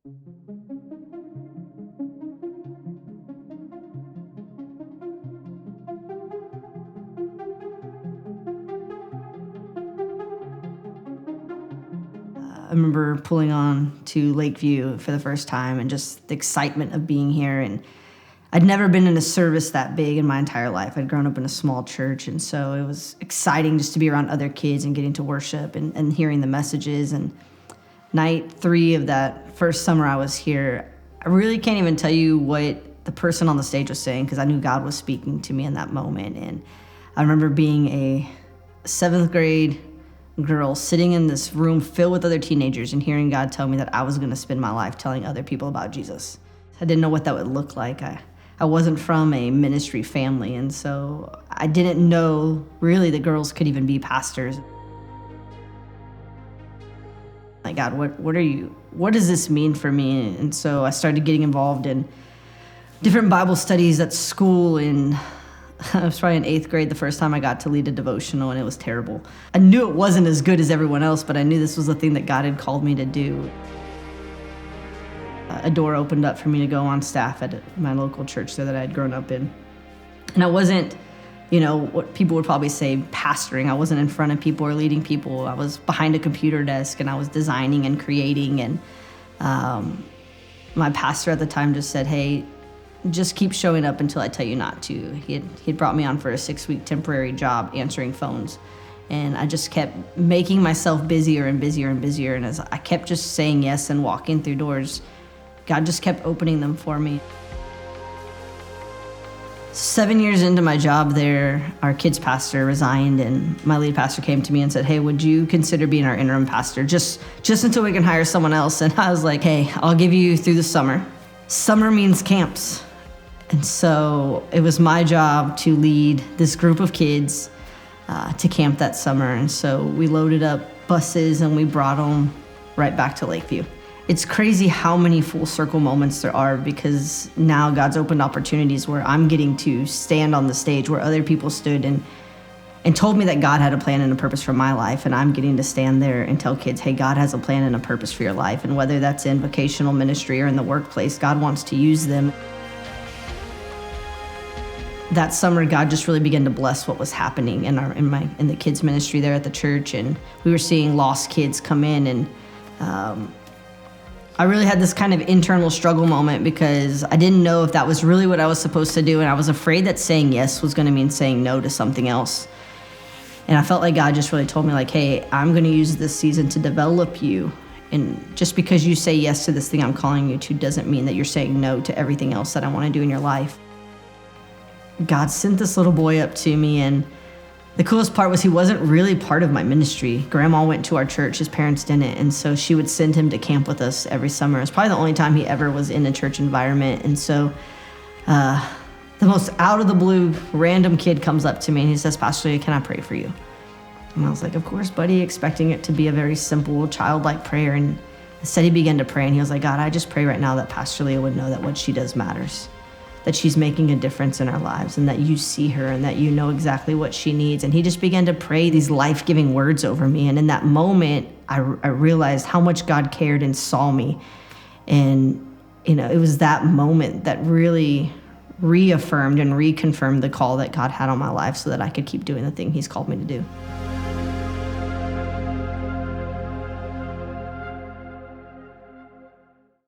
I remember pulling on to Lakeview for the first time and just the excitement of being here. And I'd never been in a service that big in my entire life. I'd grown up in a small church, and so it was exciting just to be around other kids and getting to worship and hearing the messages. And night 3 of that first summer I was here, I really can't even tell you what the person on the stage was saying, because I knew God was speaking to me in that moment. And I remember being a 7th grade girl sitting in this room filled with other teenagers and hearing God tell me that I was going to spend my life telling other people about Jesus. I didn't know what that would look like. I wasn't from a ministry family, and so I didn't know really that girls could even be pastors. Like, God, what does this mean for me? And so I started getting involved in different Bible studies at school, and I was probably in 8th grade the first time I got to lead a devotional, and it was terrible. I knew it wasn't as good as everyone else, but I knew this was the thing that God had called me to do. A door opened up for me to go on staff at my local church there that I had grown up in. And I wasn't, what people would probably say, pastoring. I wasn't in front of people or leading people. I was behind a computer desk, and I was designing and creating. And my pastor at the time just said, hey, just keep showing up until I tell you not to. He had brought me on for a 6-week temporary job answering phones. And I just kept making myself busier and busier and busier. And as I kept just saying yes and walking through doors, God just kept opening them for me. 7 years into my job there, our kids pastor resigned, and my lead pastor came to me and said, hey, would you consider being our interim pastor just until we can hire someone else? And I was like, hey, I'll give you through the summer. Summer means camps. And so it was my job to lead this group of kids to camp that summer. And so we loaded up buses and we brought them right back to Lakeview. It's crazy how many full circle moments there are, because now God's opened opportunities where I'm getting to stand on the stage where other people stood and told me that God had a plan and a purpose for my life. And I'm getting to stand there and tell kids, hey, God has a plan and a purpose for your life. And whether that's in vocational ministry or in the workplace, God wants to use them. That summer, God just really began to bless what was happening in the kids ministry there at the church. And we were seeing lost kids come in, and I really had this kind of internal struggle moment, because I didn't know if that was really what I was supposed to do, and I was afraid that saying yes was going to mean saying no to something else. And I felt like God just really told me, like, hey, I'm going to use this season to develop you, and just because you say yes to this thing I'm calling you to doesn't mean that you're saying no to everything else that I want to do in your life. God sent this little boy up to me, and the coolest part was he wasn't really part of my ministry. Grandma went to our church, his parents didn't, and so she would send him to camp with us every summer. It was probably the only time he ever was in a church environment. And so the most out of the blue random kid comes up to me and he says, Pastor Leah, can I pray for you? And I was like, of course, buddy, expecting it to be a very simple, childlike prayer. And instead he began to pray, and he was like, God, I just pray right now that Pastor Leah would know that what she does matters, that she's making a difference in our lives, and that you see her and that you know exactly what she needs. And he just began to pray these life-giving words over me. And in that moment, I realized how much God cared and saw me. And, it was that moment that really reaffirmed and reconfirmed the call that God had on my life, so that I could keep doing the thing he's called me to do.